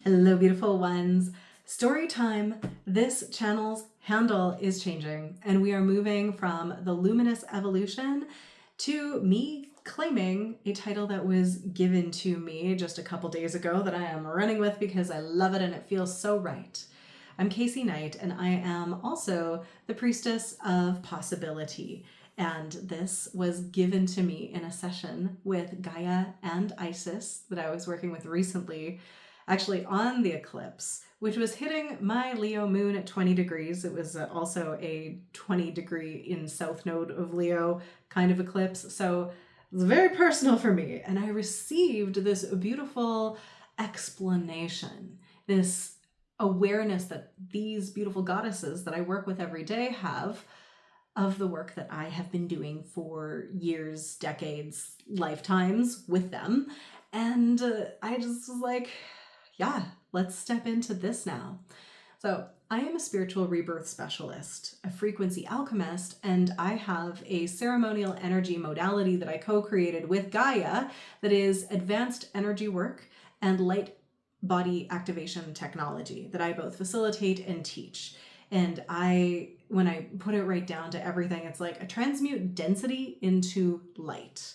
Hello, beautiful ones. Story time. This channel's handle is changing, and we are moving from the luminous evolution to me claiming a title that was given to me just a couple days ago that I am running with because I love it and it feels so right. I'm Casey Knight, and I am also the Priestess of Possibility. And this was given to me in a session with Gaia and Isis that I was working with recently, actually on the eclipse, which was hitting my Leo moon at 20 degrees. It was also a 20-degree in south node of Leo kind of eclipse. So it was very personal for me. And I received this beautiful explanation, this awareness that these beautiful goddesses that I work with every day have of the work that I have been doing for years, decades, lifetimes with them. And I just was like, yeah, let's step into this now. So I am a spiritual rebirth specialist, a frequency alchemist, and I have a ceremonial energy modality that I co-created with Gaia that is advanced energy work and light body activation technology that I both facilitate and teach. And when I put it right down to everything, it's like I transmute density into light.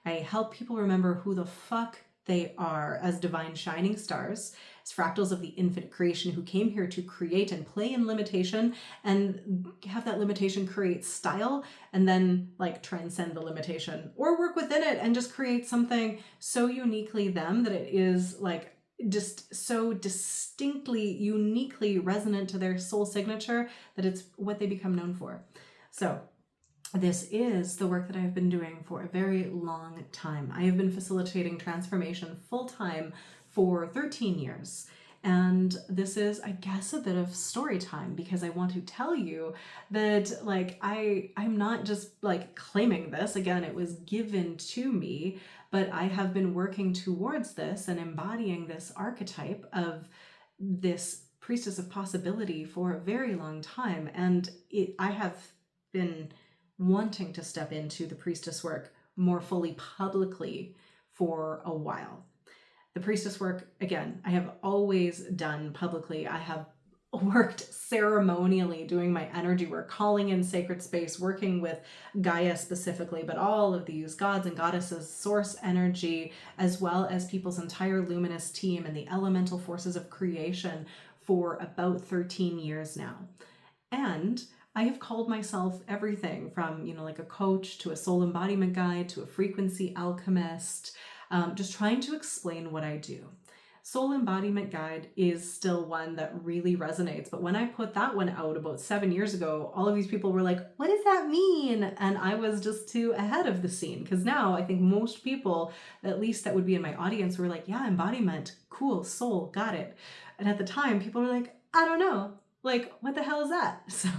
I help people remember who the fuck they are as divine shining stars, as fractals of the infinite creation who came here to create and play in limitation and have that limitation create style and then like transcend the limitation or work within it and just create something so uniquely them that it is like just so distinctly, uniquely resonant to their soul signature that it's what they become known for. So this is the work that I've been doing for a very long time. I have been facilitating transformation full-time for 13 years. And this is, I guess, a bit of story time because I want to tell you that like I'm not just like claiming this. Again, it was given to me, but I have been working towards this and embodying this archetype of this priestess of possibility for a very long time. And I have been wanting to step into the priestess work more fully publicly for a while. The priestess work, again, I have always done publicly. I have worked ceremonially doing my energy work, calling in sacred space, working with Gaia specifically, but all of these gods and goddesses, source energy, as well as people's entire luminous team and the elemental forces of creation for about 13 years now. And I have called myself everything from, like a coach to a soul embodiment guide to a frequency alchemist, just trying to explain what I do. Soul embodiment guide is still one that really resonates. But when I put that one out about 7 years ago, all of these people were like, what does that mean? And I was just too ahead of the scene because now I think most people, at least that would be in my audience, were like, yeah, embodiment, cool, soul, got it. And at the time, people were like, I don't know, like, what the hell is that? So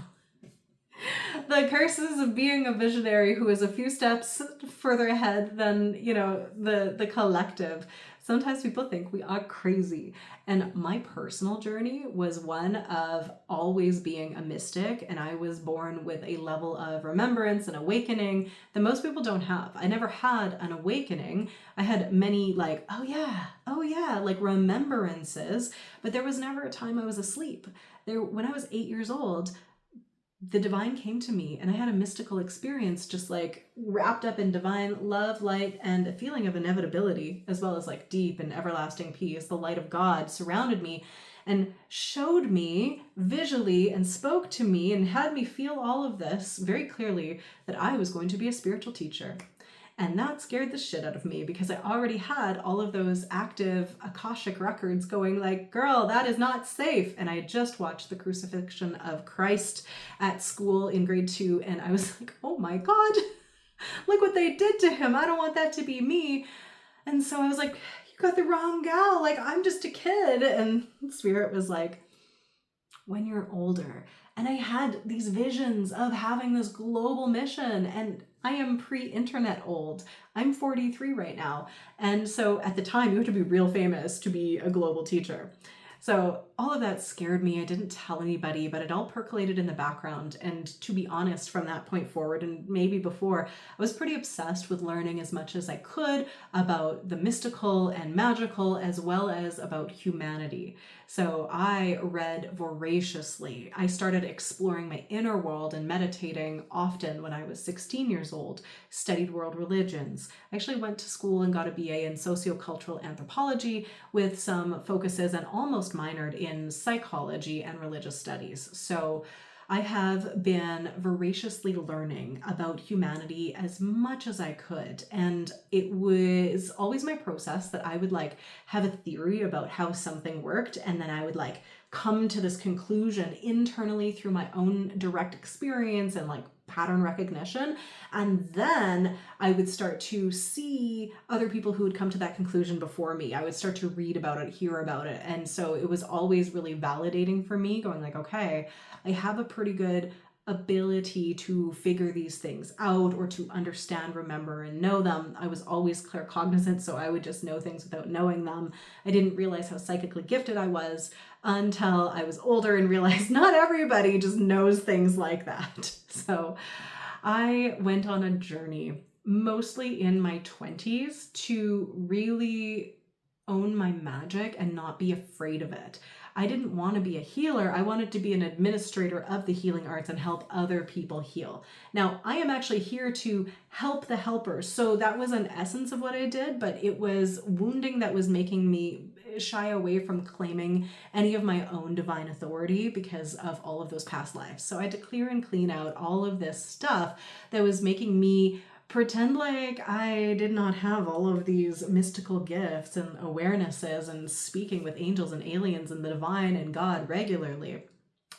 the curses of being a visionary who is a few steps further ahead than, the collective. Sometimes people think we are crazy. And my personal journey was one of always being a mystic. And I was born with a level of remembrance and awakening that most people don't have. I never had an awakening. I had many like, oh yeah, like remembrances. But there was never a time I was asleep. When I was 8 years old, the divine came to me and I had a mystical experience just like wrapped up in divine love, light, and a feeling of inevitability, as well as like deep and everlasting peace. The light of God surrounded me and showed me visually and spoke to me and had me feel all of this very clearly that I was going to be a spiritual teacher. And that scared the shit out of me because I already had all of those active Akashic records going like, girl, that is not safe. And I had just watched the crucifixion of Christ at school in grade 2. And I was like, oh my God, look what they did to him. I don't want that to be me. And so I was like, you got the wrong gal. Like, I'm just a kid. And Spirit was like, when you're older. And I had these visions of having this global mission, and I am pre-internet old. I'm 43 right now. And so at the time, you have to be real famous to be a global teacher. So all of that scared me. I didn't tell anybody, but it all percolated in the background. And to be honest, from that point forward, and maybe before, I was pretty obsessed with learning as much as I could about the mystical and magical, as well as about humanity. So I read voraciously. I started exploring my inner world and meditating often when I was 16 years old, studied world religions. I actually went to school and got a BA in sociocultural anthropology with some focuses, and almost minored in psychology and religious studies. So I have been voraciously learning about humanity as much as I could. And it was always my process that I would like have a theory about how something worked, and then I would like come to this conclusion internally through my own direct experience and like pattern recognition. And then I would start to see other people who would come to that conclusion before me. I would start to read about it, hear about it. And so it was always really validating for me, going like, okay, I have a pretty good ability to figure these things out, or to understand, remember, and know them. I was always claircognizant, so I would just know things without knowing them. I didn't realize how psychically gifted I was until I was older and realized not everybody just knows things like that. So I went on a journey, mostly in my 20s, to really own my magic and not be afraid of it. I didn't want to be a healer. I wanted to be an administrator of the healing arts and help other people heal. Now, I am actually here to help the helpers. So that was an essence of what I did, but it was wounding that was making me shy away from claiming any of my own divine authority because of all of those past lives. So I had to clear and clean out all of this stuff that was making me pretend like I did not have all of these mystical gifts and awarenesses and speaking with angels and aliens and the divine and God regularly.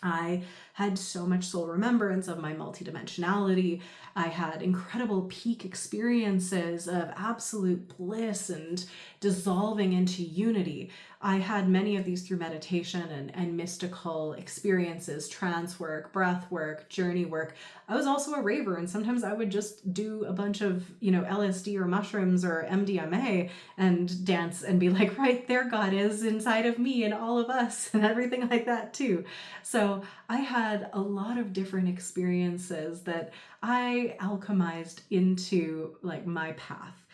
I had so much soul remembrance of my multidimensionality. I had incredible peak experiences of absolute bliss and dissolving into unity. I had many of these through meditation and mystical experiences, trance work, breath work, journey work. I was also a raver, and sometimes I would just do a bunch of, LSD or mushrooms or MDMA and dance and be like, right there, God is inside of me and all of us and everything like that too. So I had a lot of different experiences that I alchemized into like my path.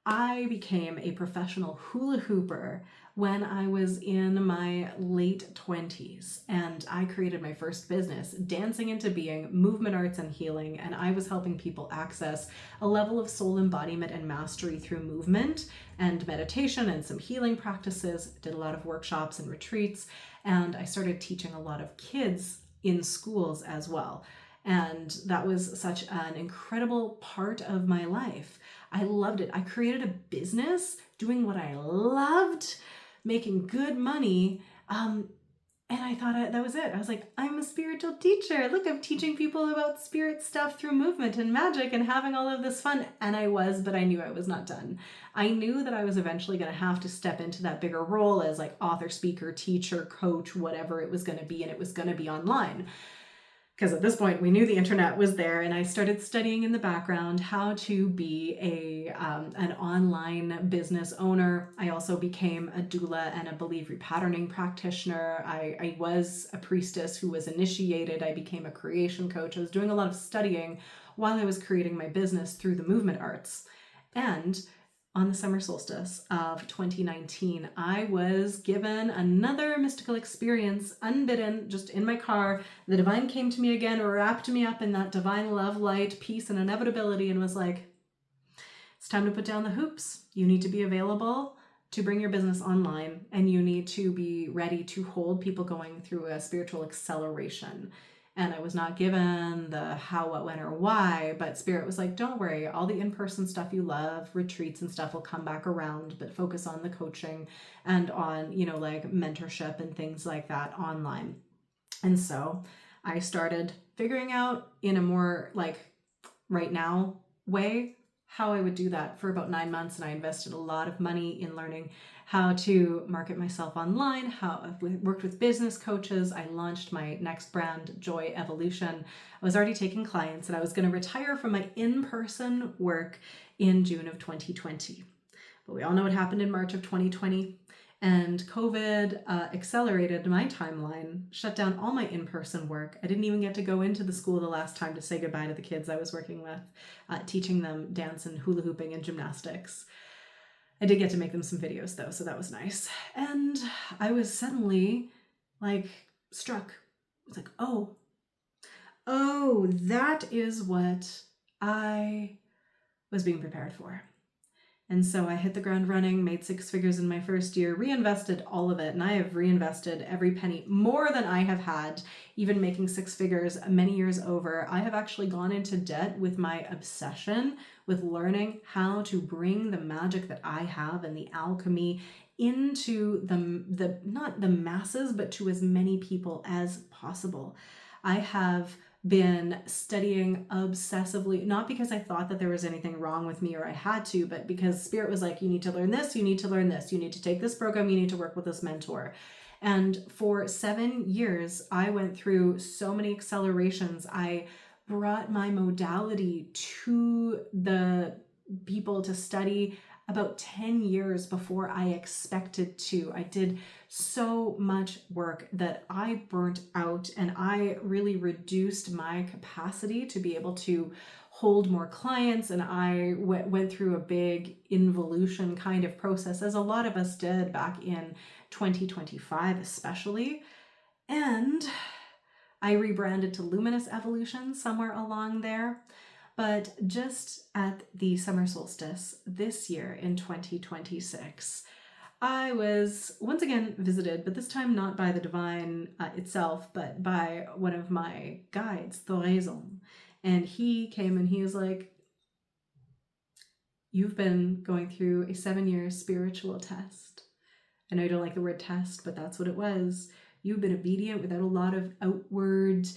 I became a professional hula hooper when I was in my late 20s, and I created my first business, Dancing into Being, movement arts and healing, and I was helping people access a level of soul embodiment and mastery through movement and meditation and some healing practices. Did a lot of workshops and retreats, and I started teaching a lot of kids in schools as well. And that was such an incredible part of my life. I loved it. I created a business doing what I loved, making good money. And I thought that was it. I was like, I'm a spiritual teacher. Look, I'm teaching people about spirit stuff through movement and magic and having all of this fun. And I was, but I knew I was not done. I knew that I was eventually going to have to step into that bigger role as like author, speaker, teacher, coach, whatever it was going to be. And it was going to be online. Because at this point, we knew the internet was there, and I started studying in the background how to be an online business owner. I also became a doula and a belief repatterning practitioner. I was a priestess who was initiated. I became a creation coach. I was doing a lot of studying while I was creating my business through the movement arts. And on the summer solstice of 2019, I was given another mystical experience, unbidden, just in my car. The divine came to me again, wrapped me up in that divine love, light, peace, and inevitability, and was like, it's time to put down the hoops. You need to be available to bring your business online, and you need to be ready to hold people going through a spiritual acceleration. And I was not given the how, what, when, or why, but Spirit was like, don't worry, all the in-person stuff you love, retreats and stuff will come back around, but focus on the coaching and on, like mentorship and things like that online. And so I started figuring out in a more like right now way how I would do that for about 9 months. And I invested a lot of money in learning how to market myself online, how I've worked with business coaches. I launched my next brand, Joy Evolution. I was already taking clients, and I was going to retire from my in-person work in June of 2020. But we all know what happened in March of 2020. And COVID accelerated my timeline, shut down all my in-person work. I didn't even get to go into the school the last time to say goodbye to the kids I was working with, teaching them dance and hula hooping and gymnastics. I did get to make them some videos though, so that was nice. And I was suddenly like struck. It's like, oh, that is what I was being prepared for. And so I hit the ground running, made 6 figures in my first year, reinvested all of it. And I have reinvested every penny, more than I have had, even making 6 figures many years over. I have actually gone into debt with my obsession with learning how to bring the magic that I have and the alchemy into the not the masses, but to as many people as possible. I have been studying obsessively, not because I thought that there was anything wrong with me or I had to, but because Spirit was like, you need to learn this, you need to learn this, you need to take this program, you need to work with this mentor. And for 7 years, I went through so many accelerations. I brought my modality to the people to study about 10 years before I expected to. I did so much work that I burnt out, and I really reduced my capacity to be able to hold more clients. And I went through a big involution kind of process, as a lot of us did back in 2025 especially. And I rebranded to Luminous Evolution somewhere along there. But just at the summer solstice this year in 2026, I was once again visited, but this time not by the divine itself, but by one of my guides, Thoraison. And he came and he was like, you've been going through a 7-year spiritual test. I know you don't like the word test, but that's what it was. You've been obedient without a lot of outward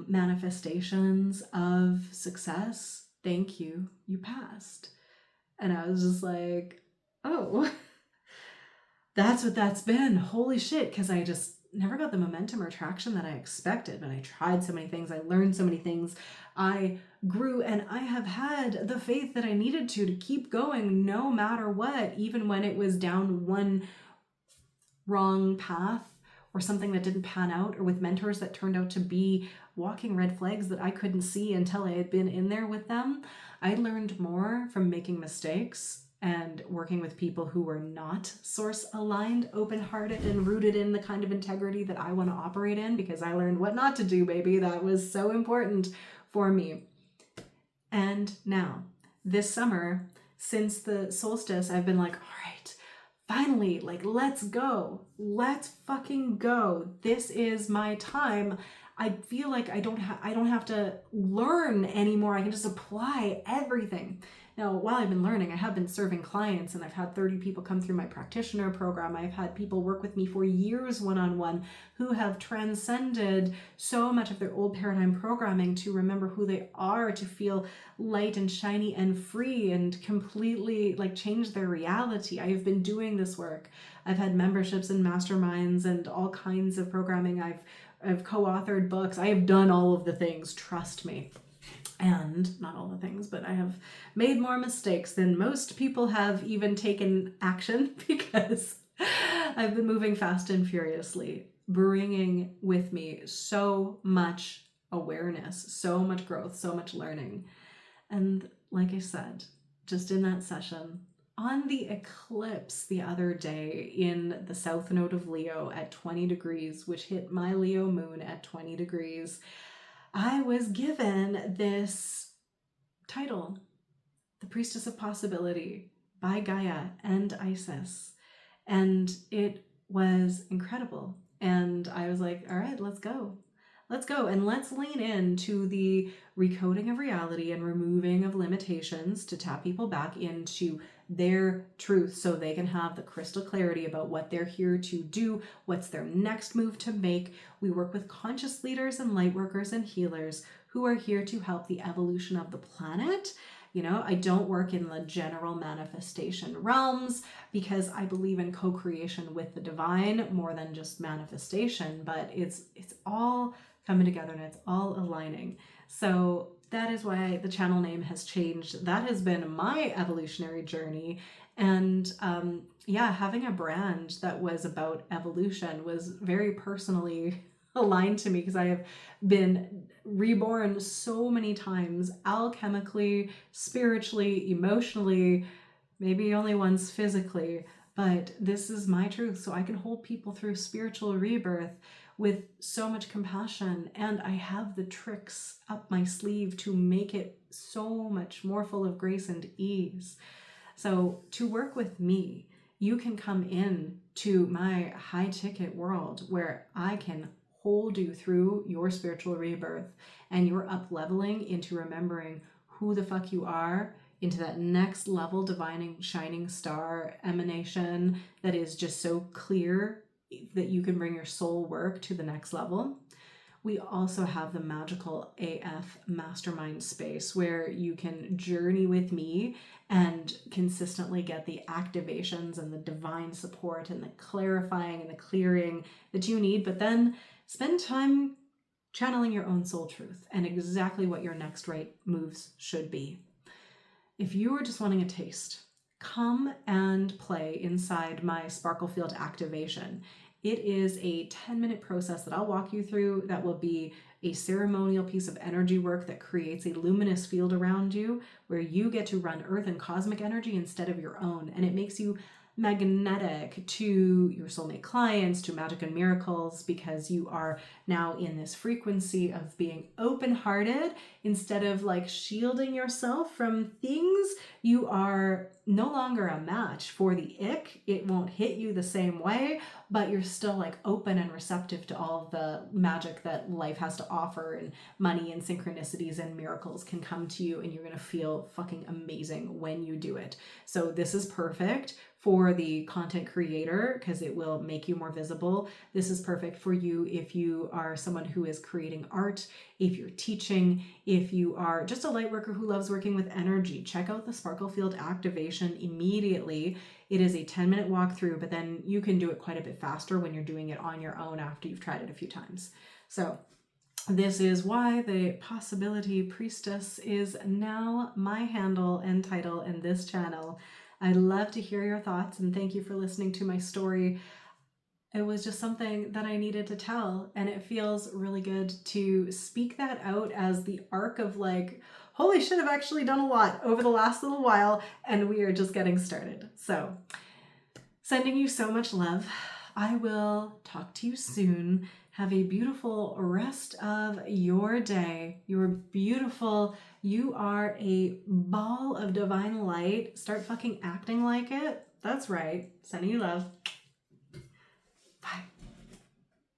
manifestations of success. Thank you. You passed. And I was just like, oh, that's what that's been. Holy shit. Because I just never got the momentum or traction that I expected. But I tried so many things. I learned so many things. I grew, and I have had the faith that I needed to keep going no matter what, even when it was down one wrong path or something that didn't pan out, or with mentors that turned out to be walking red flags that I couldn't see until I had been in there with them. I learned more from making mistakes and working with people who were not source aligned, open-hearted, and rooted in the kind of integrity that I want to operate in, because I learned what not to do, baby. That was so important for me. And now, this summer, since the solstice, I've been like, all right, finally, like, let's go. Let's fucking go. This is my time. I feel like I don't have to learn anymore. I can just apply everything. Now, while I've been learning, I have been serving clients, and I've had 30 people come through my practitioner program. I've had people work with me for years one-on-one who have transcended so much of their old paradigm programming to remember who they are, to feel light and shiny and free, and completely like change their reality. I have been doing this work. I've had memberships and masterminds and all kinds of programming. I've co-authored books. I have done all of the things, trust me. And not all the things, but I have made more mistakes than most people have even taken action, because I've been moving fast and furiously, bringing with me so much awareness, so much growth, so much learning. And like I said, just in that session, on the eclipse the other day in the south node of Leo at 20 degrees, which hit my Leo moon at 20 degrees, I was given this title, the Priestess of Possibility, by Gaia and Isis. And it was incredible. And I was like, all right, let's go. Let's go, and let's lean into the recoding of reality and removing of limitations to tap people back into their truth, so they can have the crystal clarity about what they're here to do, what's their next move to make. We work with conscious leaders and light workers and healers who are here to help the evolution of the planet. You know, I don't work in the general manifestation realms, because I believe in co-creation with the divine more than just manifestation, but it's all coming together and it's all aligning. So that is why the channel name has changed. That has been my evolutionary journey. And yeah, having a brand that was about evolution was very personally aligned to me, because I have been reborn so many times, alchemically, spiritually, emotionally, maybe only once physically, but this is my truth. So I can hold people through spiritual rebirth with so much compassion, and I have the tricks up my sleeve to make it so much more full of grace and ease. So to work with me, you can come in to my high ticket world where I can hold you through your spiritual rebirth and your up leveling into remembering who the fuck you are, into that next level divining shining star emanation that is just so clear that you can bring your soul work to the next level. We also have the magical AF mastermind space where you can journey with me and consistently get the activations and the divine support and the clarifying and the clearing that you need, but then spend time channeling your own soul truth and exactly what your next right moves should be. If you are just wanting a taste, come and play inside my Sparkle Field activation. It is a 10-minute process that I'll walk you through that will be a ceremonial piece of energy work that creates a luminous field around you where you get to run earth and cosmic energy instead of your own. And it makes you magnetic to your soulmate clients, to magic and miracles, because you are now in this frequency of being open-hearted instead of like shielding yourself from things. You are no longer a match for the ick. It won't hit you the same way, but you're still like open and receptive to all of the magic that life has to offer, and money and synchronicities and miracles can come to you, and you're going to feel fucking amazing when you do it. So this is perfect for the content creator because it will make you more visible. This is perfect for you if you are someone who is creating art, if you're teaching, if you are just a light worker who loves working with energy. Check out the Sparkle Field activation immediately. It is a 10-minute walkthrough, but then you can do it quite a bit faster when you're doing it on your own after you've tried it a few times. So this is why the Possibility Priestess is now my handle and title in this channel. I'd love to hear your thoughts, and thank you for listening to my story. It was just something that I needed to tell, and it feels really good to speak that out as the arc of like, holy shit, I've actually done a lot over the last little while, and we are just getting started. So, sending you so much love. I will talk to you soon. Have a beautiful rest of your day. You're beautiful. You are a ball of divine light. Start fucking acting like it. That's right. Sending you love.